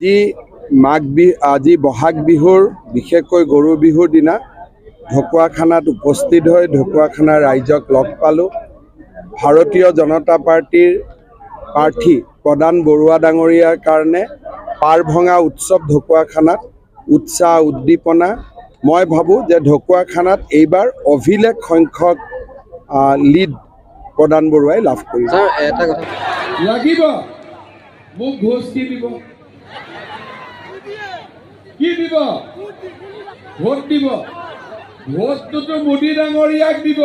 আজি বহাগ বিহুৰ বিশেষকৈ গৰু বিহুৰ দিনা ঢকুৱাখানাত উপস্থিত হৈ ঢকুৱাখানাৰ ৰাইজক লগ পালোঁ। ভাৰতীয় জনতা পাৰ্টিৰ প্ৰাৰ্থী প্ৰদান বৰুৱা ডাঙৰীয়াৰ কাৰণে পাৰ ভঙা উৎসৱ ঢকুৱাখানাত উৎসাহ উদ্দীপনা। মই ভাবোঁ যে ঢকুৱাখানাত এইবাৰ অভিলেখ সংখ্যক লিড প্ৰদান বৰুৱাই লাভ কৰিছে। লাগিব মোক ঘোষ কি দিব, কি দিব? ভোট দিব। ভোটটোতো মোদী ডাঙৰীয়াক দিব,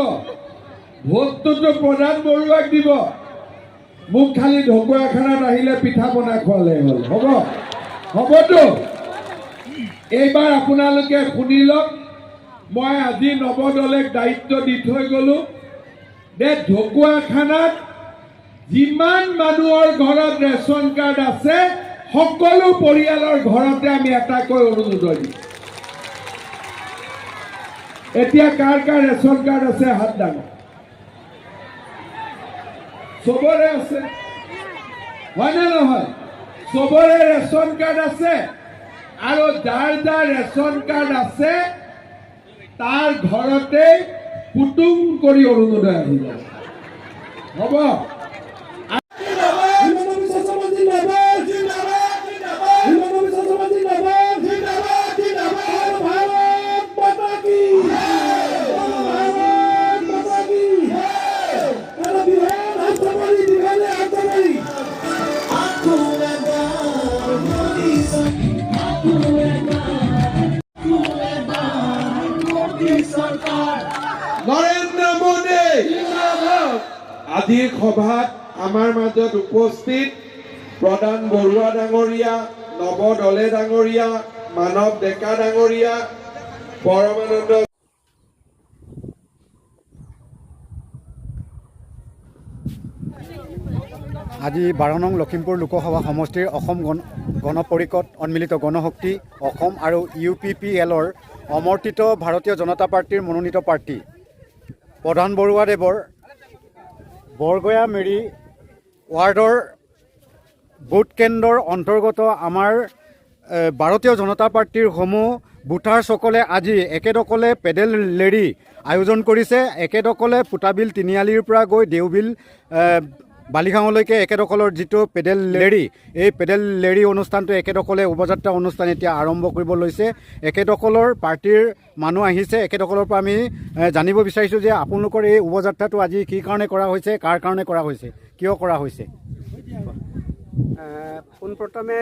ভোটটোতো প্ৰধান বৰুৱাক দিব। মোক খালি ঢকুৱাখানাত আহিলে পিঠা পনা খোৱালে হ'ল। হ'বতো। এইবাৰ আপোনালোকে শুনি লওক, মই আজি নৱদলেক দায়িত্ব দি থৈ গ'লো যে ঢকুৱাখানাত যিমান মানুহৰ ঘৰত ৰেচন কাৰ্ড আছে সকলো পৰিয়ালৰ ঘৰতে আমি এটাকৈ অৰুণোদয় দিম। এতিয়া কাৰ কাৰ ৰেচন কাৰ্ড আছে হাত দাঙক। চবৰে আছে, হয় নে নহয়? চবৰে ৰেচন কাৰ্ড আছে আৰু যাৰ যাৰ ৰেচন কাৰ্ড আছে তাৰ ঘৰতে পুতুং কৰি অৰুণোদয় আহিব। হ'ব? নৰেন্দ্ৰ মোদী আজিৰ সভাত আমাৰ মাজত উপস্থিত প্ৰদান বৰুৱা ডাঙৰীয়া, নৱ দলে ডাঙৰীয়া, মানৱ ডেকা ডাঙৰীয়া, পৰমানন্দ আজি 12 নং লখিমপুৰ লোকসভা সমষ্টিৰ অসম গণ পৰিষদ সন্মিলিত গণশক্তি অসম আৰু UPPLৰ সমৰ্থিত ভাৰতীয় জনতা পাৰ্টিৰ মনোনীত প্ৰাৰ্থী প্ৰধান বৰুৱাদেৱৰ বৰগয়া মেৰী ৱাৰ্ডৰ ভোট কেন্দ্ৰৰ অন্তৰ্গত আমাৰ ভাৰতীয় জনতা পাৰ্টিৰ সমূহ ভোটাৰসকলে আজি একেদকলে পেডেল ৰেলী আয়োজন কৰিছে। একেদকলে পুতাবিল তিনিআলিৰ পৰা গৈ দেওবিল বালিগাঁৱলৈকে একেদকলৰ যিটো পেডেল ৰেলী, এই পেডেল ৰেলী অনুষ্ঠানটো একেদকলে শোভাযাত্ৰা অনুষ্ঠান এতিয়া আৰম্ভ কৰিব লৈছে। একেদকলৰ পাৰ্টিৰ মানুহ আহিছে। একেদকলৰ পৰা আমি জানিব বিচাৰিছোঁ যে আপোনালোকৰ এই শোভাযাত্ৰাটো আজি কি কাৰণে কৰা হৈছে, কাৰ কাৰণে কৰা হৈছে, কিয় কৰা হৈছে? পোনপ্ৰথমে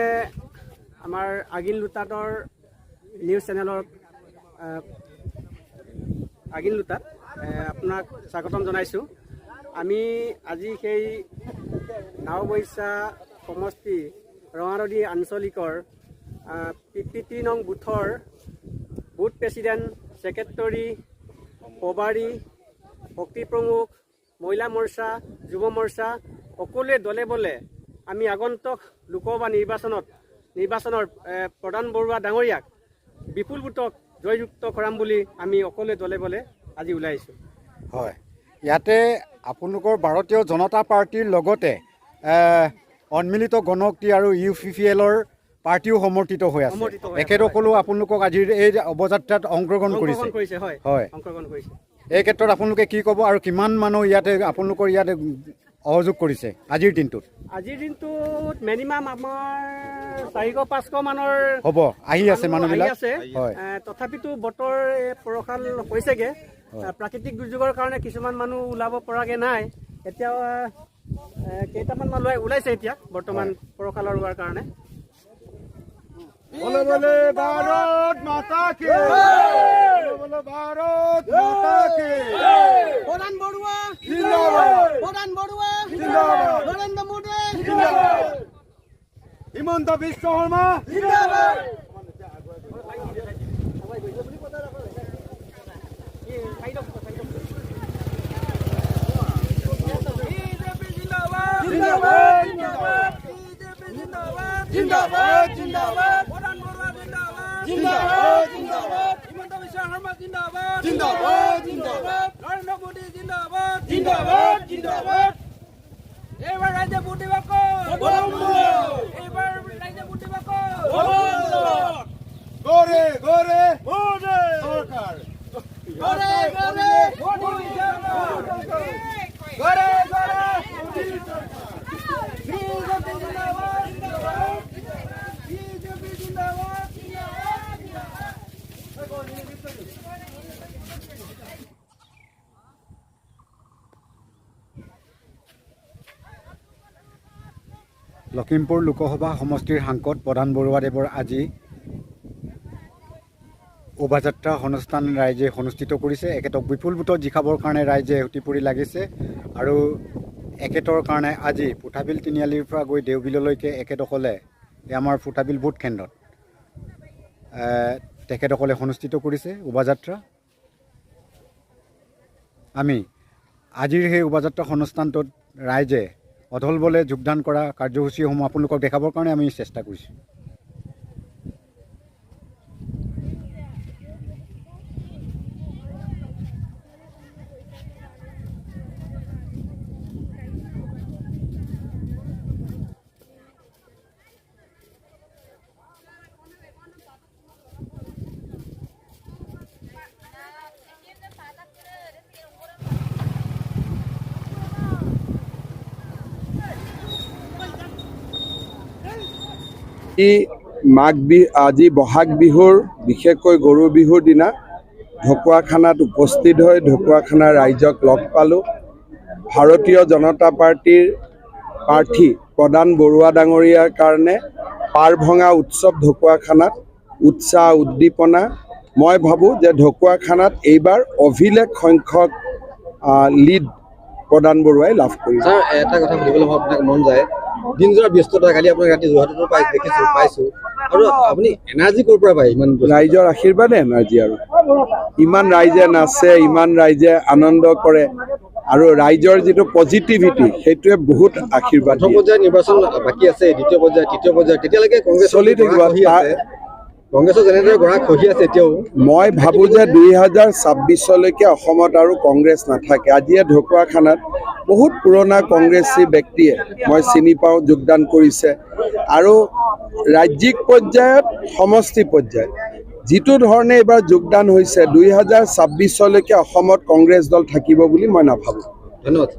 আমাৰ আগিন লুটাতৰ নিউজ চেনেলৰ আগিন লুটাত আপোনাক স্বাগতম জনাইছোঁ। আমি আজি সেই নাওবৈচা সমষ্টি ৰঙানদী আঞ্চলিকৰ PP3 নং বুথৰ বুথ প্ৰেচিডেণ্ট, ছেক্ৰেটৰী, প্ৰভাৰী, শক্তি প্ৰমুখ, মহিলা মৰ্চা, যুৱ মৰ্চা সকলোৱে দলে বলে আমি আগন্তুক লোকসভা নিৰ্বাচনৰ প্ৰধান বৰুৱা ডাঙৰীয়াক বিপুল ভোটক জয়যুক্ত কৰাম বুলি আমি সকলোৱে দলে বলে আজি ওলাই আহিছোঁ। হয়, ইয়াতে আপোনালোকৰ ভাৰতীয় জনতা পাৰ্টিৰ লগতে সন্মিলিত গণশক্তি আৰু UPPLৰ পাৰ্টিও সমৰ্থিত হৈ আছে। একেদকলেও আপোনালোকক আজিৰ এই শোভাযাত্ৰাত অংশগ্ৰহণ কৰিছে। হয়, এই ক্ষেত্ৰত আপোনালোকে কি ক'ব আৰু কিমান মানুহ ইয়াতে আপোনালোকৰ ইয়াতে সহযোগ কৰিছে আজিৰ দিনটোত? আজিৰ দিনটোত মিনিমাম আমাৰ 400-500 মানৰ হ'ব আহি আছে মানুহবিলাক আছে। তথাপিতো বতৰ পৰশাল হৈছেগে। প্ৰাকৃতিক দুৰ্যোগৰ কাৰণে কিছুমান মানুহ ওলাব পৰাগে নাই। এতিয়া কেইটামান মানুহ ওলাইছে এতিয়া বৰ্তমান পৰশালৰ হোৱাৰ কাৰণে। বলে বলে ভাৰত মাতা কি, বলে ভাৰত মাতা কি। প্ৰধান বড়ুয়া জিন্দাবাদ, প্ৰধান বড়ুয়া জিন্দাবাদ, নৰেন্দ্ৰ মোদী জিন্দাবাদ, হিমন্ত বিশ্ব শৰ্মা জিন্দাবাদ। জিন্দাবাদ, জিন্দাবাদ, জিন্দাবাদ, প্রধান বড়ুয়া জিন্দাবাদ জিন্দাবাদ, জিন্দাবাদ, হিমন্ত বিশ্ব শর্মা জিন্দাবাদ জিন্দাবাদ, জিন্দাবাদ, নরেন্দ্র মোদী জিন্দাবাদ জিন্দাবাদ, জিন্দাবাদ। এবার রাজ্যে ভোট দিব বলুন এবার রাজ্যে ভোট দিব লখিমপুৰ লোকসভা সমষ্টিৰ সাংসদ প্ৰধান বৰুৱাদেৱৰ আজি শোভাযাত্ৰা অনুষ্ঠান ৰাইজে অনুষ্ঠিত কৰিছে। এখেতক বিপুল ভোটত জিকাবৰ কাৰণে ৰাইজে অতি পৰি লাগিছে আৰু এখেতৰ কাৰণে আজি পুঠাবিল তিনিআলিৰ পৰা গৈ দেওবিললৈকে এখেতসকলে আমাৰ পুঠাবিল ভোট কেন্দ্ৰত তেখেতসকলে অনুষ্ঠিত কৰিছে শোভাযাত্ৰা। আমি আজিৰ সেই শোভাযাত্ৰা অনুষ্ঠানটোত ৰাইজে অধল বলে যোগদান কৰা কাৰ্যসূচীসমূহ আপোনালোকক দেখাবৰ কাৰণে আমি চেষ্টা কৰিছোঁ। আজি বহাগ বিহুৰ বিশেষকৈ গৰু বিহুৰ দিনা ঢকুৱাখানাত উপস্থিত হৈ ঢকুৱাখানাৰ ৰাইজক লগ পালোঁ। ভাৰতীয় জনতা পাৰ্টীৰ প্ৰাৰ্থী প্ৰধান বৰুৱা ডাঙৰীয়াৰ কাৰণে পাৰ ভঙা উৎসৱ ঢকুৱাখানাত উৎসাহ উদ্দীপনা। মই ভাবোঁ যে ঢকুৱাখানাত এইবাৰ অভিলেখ সংখ্যক লিড প্ৰধান বৰুৱাই লাভ কৰিছে। ছাৰ, এটা কথা সুধিবলৈ আপোনাক মন যায়, দিনযোৰা ব্যস্ততা, কালি আপোনাক ৰাতি যোৰহাটতো পাইছোঁ আৰু আপুনি এনাৰ্জি ক'ৰ পৰা পায় ইমান? ৰাইজৰ আশীৰ্বাদ এনাৰ্জি আৰু ইমান ৰাইজে নাচে, ইমান ৰাইজে আনন্দ কৰে আৰু ৰাইজৰ যিটো পজিটিভিটি সেইটোৱে বহুত আশীৰ্বাদ প্ৰথম দিয়ে। পৰ্যায়ৰ নিৰ্বাচন বাকী আছে, দ্বিতীয় পৰ্যায়, তৃতীয় পৰ্যায়, তেতিয়ালৈকে কংগ্ৰেছ চলি থাকিব। কংগ্ৰেছৰ যেনেদৰে গঢ়া খহি আছে এতিয়াও। মই ভাবোঁ যে 2026লৈকে অসমত আৰু কংগ্ৰেছ নাথাকে। আজিয়ে ঢকুৱাখানাত বহুত পুৰণা কংগ্ৰেছী ব্যক্তিয়ে মই চিনি পাওঁ যোগদান কৰিছে আৰু ৰাজ্যিক পৰ্যায়ত সমষ্টি পৰ্যায়ত যিটো ধৰণে এইবাৰ যোগদান হৈছে 2026লৈকে অসমত কংগ্ৰেছ দল থাকিব বুলি মই নাভাবোঁ। ধন্যবাদ।